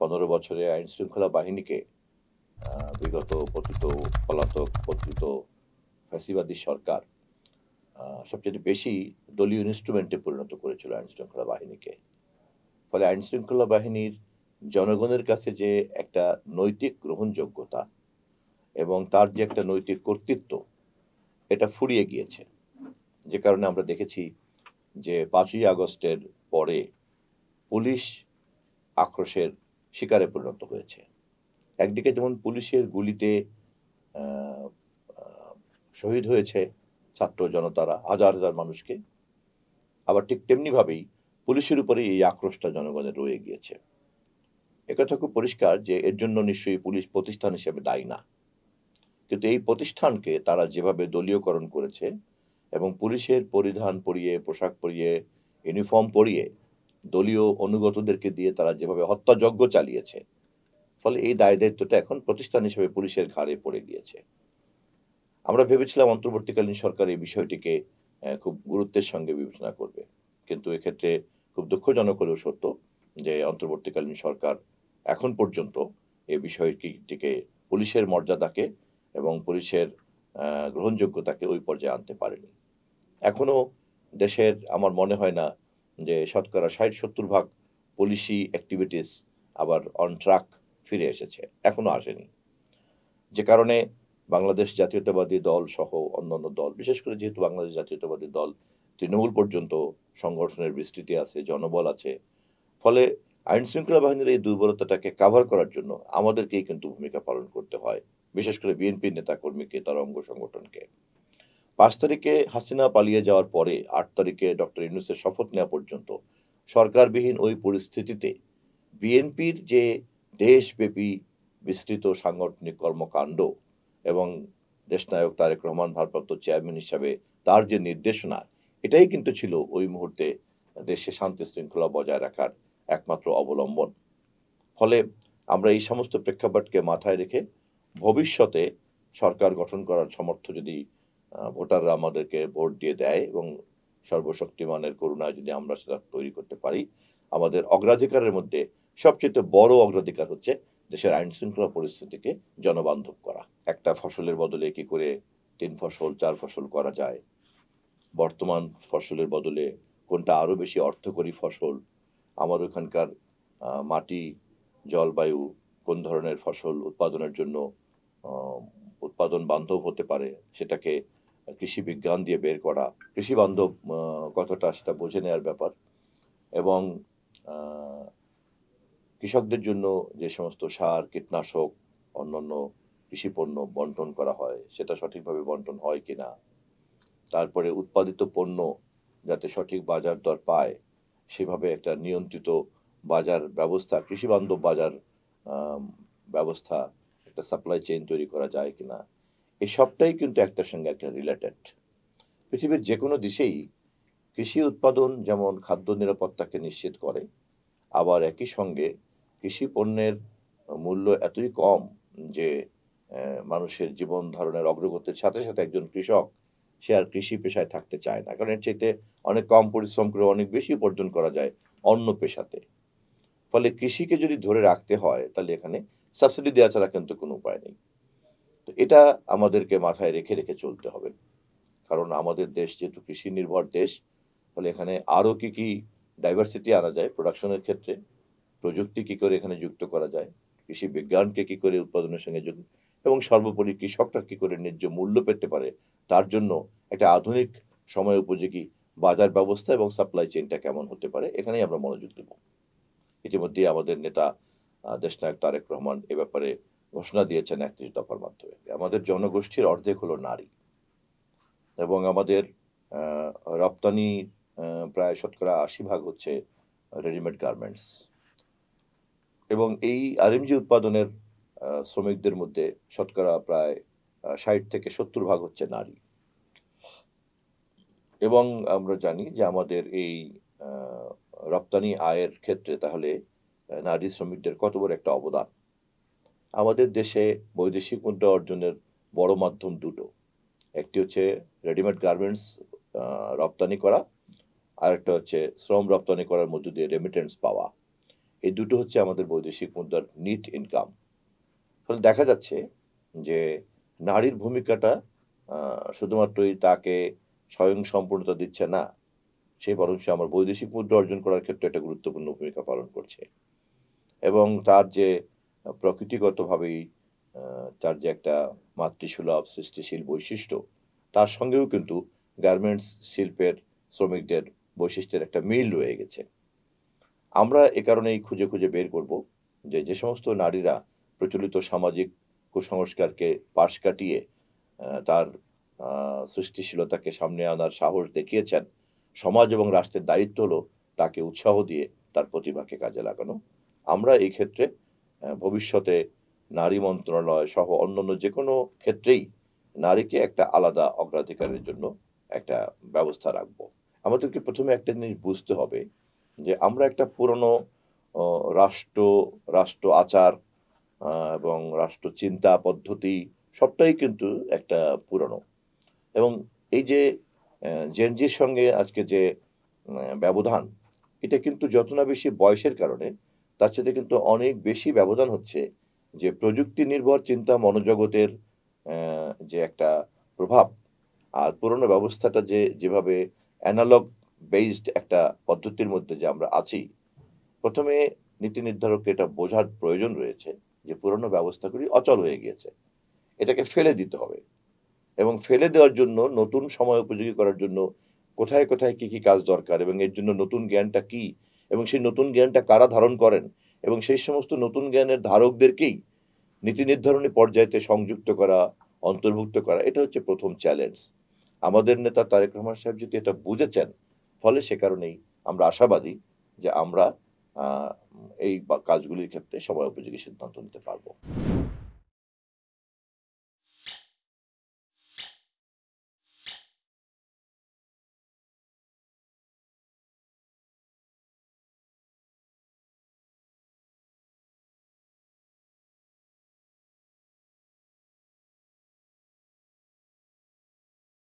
15 বছরে আইন শৃঙ্খলা বাহিনীকে বিগত পলাতক পতিত ফ্যাসিবাদী সরকার সবচেয়ে বেশি দলীয় ইনস্ট্রুমেন্টে পরিণত করেছিল আইন শৃঙ্খলা বাহিনীকে। ফলে আইন শৃঙ্খলা বাহিনীর জনগণের কাছে যে একটা নৈতিক গ্রহণযোগ্যতা এবং তার যে একটা নৈতিক কর্তৃত্ব, এটা ফুরিয়ে গিয়েছে। যে কারণে আমরা দেখেছি যে 5ই আগস্টের পরে পুলিশ আক্রোশের শিকারে পরিণত হয়েছে। একদিকে যেমন পুলিশের গুলিতে আহ, আহ, শহীদ হয়েছে ছাত্র জনতারা, হাজার হাজার মানুষকে, আবার ঠিক তেমনি ভাবেই পুলিশের উপরে এই আক্রোশটা জনগণের রয়ে গিয়েছে। একথা খুব পরিষ্কার যে এর জন্য নিশ্চয়ই পুলিশ প্রতিষ্ঠান হিসেবে দায়ী না, কিন্তু এই প্রতিষ্ঠানকে তারা যেভাবে দলীয়করণ করেছে এবং পুলিশের পরিধান পরিয়ে, পোশাক পরিয়ে, ইউনিফর্ম পরিয়ে দলীয় অনুগতদেরকে দিয়ে তারা যেভাবে হত্যাযজ্ঞ চালিয়েছে, ফলে এই দায় দায়িত্বটা এখন প্রতিষ্ঠান হিসেবে পুলিশের ঘাড়ে পড়ে গিয়েছে। আমরা ভেবেছিলাম অন্তর্বর্তীকালীন সরকার এই বিষয়টিকে খুব গুরুত্বের সঙ্গে বিবেচনা করবে, কিন্তু এক্ষেত্রে খুব দুঃখজনক হলেও সত্য যে অন্তর্বর্তীকালীন সরকার এখন পর্যন্ত এই বিষয়টিকে, পুলিশের মর্যাদাকে এবং পুলিশের গ্রহণযোগ্যতাকে ওই পর্যায়ে আনতে পারেনি। এখনো দেশের আমার মনে হয় না যে শতকরা 60-70 ভাগ পুলিশি অ্যাক্টিভিটিস আবার অন ট্র্যাক ফিরে এসেছে, এখনো আসেনি। যে কারণে বাংলাদেশ জাতীয়তাবাদী দল সহ অন্যান্য দল, বিশেষ করে যেহেতু বাংলাদেশ জাতীয়তাবাদী দল তৃণমূল পর্যন্ত সংগঠনের বিস্তৃতি আছে, জনবল আছে, ফলে আইন শৃঙ্খলা বাহিনীর এই দুর্বলতাটাকে কাভার করার জন্য আমাদেরকেই কিন্তু ভূমিকা পালন করতে হয়, বিশেষ করে বিএনপির নেতা কর্মীকে, তার অঙ্গ সংগঠনকে। 5 তারিখে হাসিনা পালিয়ে যাওয়ার পরে 8 তারিখে ডক্টর ইউনূসের শপথ নেওয়া পর্যন্ত সরকারবিহীন ওই পরিস্থিতিতে বিএনপির যে দেশব্যাপী বিস্তৃত সাংগঠনিক কর্মকাণ্ড এবং দেশনায়ক তারেক রহমান ভারপ্রাপ্ত চেয়ারম্যান হিসাবে তার যে নির্দেশনা, এটাই কিন্তু ছিল ওই মুহূর্তে দেশে শান্তি শৃঙ্খলা বজায় রাখার একমাত্র অবলম্বন। ফলে আমরা এই সমস্ত প্রেক্ষাপটকে মাথায় রেখে ভবিষ্যতে সরকার গঠন করার সামর্থ্য যদি ভোটাররা আমাদেরকে ভোট দিয়ে দেয় এবং সর্বশক্তিমানের করুণায় যদি আমরা সেটা তৈরি করতে পারি, আমাদের অগ্রাধিকারের মধ্যে সবচেয়ে বড় অগ্রাধিকার হচ্ছে দেশের আইন শৃঙ্খলা পরিস্থিতিকে জনবান্ধব করা। একটা ফসলের বদলে কি করে 3 ফসল 4 ফসল করা যায়, বর্তমান ফসলের বদলে কোনটা আরো বেশি অর্থকরী ফসল, আমার ওখানকার মাটি, জলবায়ু কোন ধরনের ফসল উৎপাদনের জন্য উৎপাদন বান্ধব হতে পারে, সেটাকে কৃষি বিজ্ঞান দিয়ে বের করা, কৃষি বান্ধব কতটা সেটা বুঝে নেওয়ার ব্যাপার, এবং কৃষকদের জন্য যে সমস্ত সার, কীটনাশক, অন্যান্য কৃষি পণ্য বন্টন করা হয় সেটা সঠিকভাবে বন্টন হয় কিনা, তারপরে উৎপাদিত পণ্য যাতে সঠিক বাজার দর পায় সেভাবে একটা নিয়ন্ত্রিত বাজার ব্যবস্থা, কৃষি বান্ধব বাজার ব্যবস্থা, একটা সাপ্লাই চেইন তৈরি করা যায় কিনা, এই সবটাই কিন্তু একটার সঙ্গে একটা রিলেটেড। পৃথিবীর যে কোনো দেশেই কৃষি উৎপাদন যেমন খাদ্য নিরাপত্তাকে নিশ্চিত করে, আবার একই সঙ্গে কৃষি পণ্যের মূল্য এতই কম যে মানুষের জীবন ধারণের অগ্রগতির সাথে সাথে একজন কৃষক সে আর কৃষি পেশায় থাকতে চায় না, কারণ এর চাইতে অনেক কম পরিশ্রম করে অনেক বেশি উপার্জন করা যায় অন্য পেশাতে। ফলে কৃষিকে যদি ধরে রাখতে হয় তাহলে এখানে সাবসিডি দেওয়া ছাড়া কিন্তু কোনো উপায় নেই। তো এটা আমাদেরকে মাথায় রেখে রেখে চলতে হবে, কারণ আমাদের দেশ যেহেতু কৃষি নির্ভর দেশ, ফলে এখানে আরও কি কি ডাইভার্সিটি আনা যায় প্রোডাকশনের ক্ষেত্রে, প্রযুক্তি কি করে এখানে যুক্ত করা যায়, কৃষি বিজ্ঞানকে কি করে উৎপাদনের সঙ্গে যুক্ত, এবং সর্বোপরি কৃষকরা কি করে ন্যায্য মূল্য পেতে পারে, তার জন্য একটা আধুনিক সময় উপযোগী বাজার ব্যবস্থা এবং সাপ্লাই চেইনটা কেমন হতে পারে, এখানেই আমরা মনোযোগ দেব। ইতিমধ্যে আমাদের নেতা দেশনায়ক তারেক রহমান এ ব্যাপারে ঘোষণা দিয়েছেন 31 দফার মাধ্যমে। আমাদের জনগোষ্ঠীর অর্ধেক হলো নারী এবং আমাদের রপ্তানি প্রায় শতকরা 80% হচ্ছে রেডিমেড গার্মেন্টস, এবং এই আরএমজি উৎপাদনের শ্রমিকদের মধ্যে শতকরা প্রায় 60 থেকে 70% হচ্ছে নারী। এবং আমরা জানি যে আমাদের এই রপ্তানি আয়ের ক্ষেত্রে তাহলে নারী শ্রমিকদের কত বড় একটা অবদান। আমাদের দেশে বৈদেশিক মুদ্রা অর্জনের বড় মাধ্যম দুটো, একটি হচ্ছে রেডিমেড গার্মেন্টস রপ্তানি করা, আর একটা হচ্ছে শ্রম রপ্তানি করার মধ্য দিয়ে রেমিটেন্স পাওয়া। এই দুটো হচ্ছে আমাদের বৈদেশিক মুদ্রার নিট ইনকাম। ফলে দেখা যাচ্ছে যে নারীর ভূমিকাটা শুধুমাত্রই তাকে স্বয়ংসম্পূর্ণতা দিচ্ছে না, সে বরং সে আমার বৈদেশিক মুদ্রা অর্জন করার ক্ষেত্রে একটা গুরুত্বপূর্ণ ভূমিকা পালন করছে। এবং তার যে প্রকৃতিগতভাবেই তার যে একটা মাতৃসুলভ সৃষ্টিশীল বৈশিষ্ট্য, তার সঙ্গেও কিন্তু গার্মেন্টস শিল্পের শ্রমিকদের বৈশিষ্ট্যের একটা মিল রয়ে গেছে। আমরা এ কারণেই খুঁজে, খুঁজে বের করব যে সমস্ত নারীরা প্রচলিত সামাজিক কুসংস্কারকে পাশ কাটিয়ে তার সৃষ্টিশীলতাকে সামনে আনার সাহস দেখিয়েছেন, সমাজ এবং রাষ্ট্রের দায়িত্ব হলো তাকে উৎসাহ দিয়ে তার প্রতিভাকে কাজে লাগানো। আমরা এই ক্ষেত্রে ভবিষ্যতে নারী মন্ত্রণালয় সহ অন্যান্য যেকোনো ক্ষেত্রেই নারীকে একটা আলাদা অগ্রাধিকারের জন্য একটা ব্যবস্থা রাখব। আমাদেরকে ১ম এ একটা জিনিস বুঝতে হবে যে আমরা একটা পুরনো অ রাষ্ট্র, রাষ্ট্র আচার এবং রাষ্ট্র চিন্তা পদ্ধতি সবটাই কিন্তু একটা পুরনো। এবং এই যে জেন জির সঙ্গে আজকে যে ব্যবধান, এটা কিন্তু যত না বেশি বয়সের কারণে, তার চাইতে কিন্তু অনেক বেশি ব্যবধান হচ্ছে যে প্রযুক্তি নির্ভর চিন্তা মনোজগতের যে একটা প্রভাব, আর পুরনো ব্যবস্থাটা যেভাবে অ্যানালগ বেসড একটা পদ্ধতির মধ্যে যে আমরা আছি, ১ম এ নীতি নির্ধারককে এটা বোঝার প্রয়োজন রয়েছে যে পুরনো ব্যবস্থাগুলি অচল হয়ে গিয়েছে। এটাকে ফেলে দিতে হবে। এবং ফেলে দেওয়ার জন্য নতুন সময় উপযোগী করার জন্য কোথায়, কোথায় কি, কি কাজ দরকার এবং এর জন্য নতুন জ্ঞানটা কি এবং সেই নতুন জ্ঞানটা কারা ধারণ করেন এবং সেই সমস্ত নতুন জ্ঞানের ধারকদেরকেই নীতি নির্ধারণী পর্যায়েতে সংযুক্ত করা, অন্তর্ভুক্ত করা, এটা হচ্ছে ১ম চ্যালেঞ্জ। আমাদের নেতা তারেক রহমান সাহেব যদি এটা বুঝেছেন, ফলে সে কারণেই আমরা আশাবাদী যে আমরা আ এই কাজগুলির ক্ষেত্রে সময় উপযোগী সিদ্ধান্ত নিতে পারব।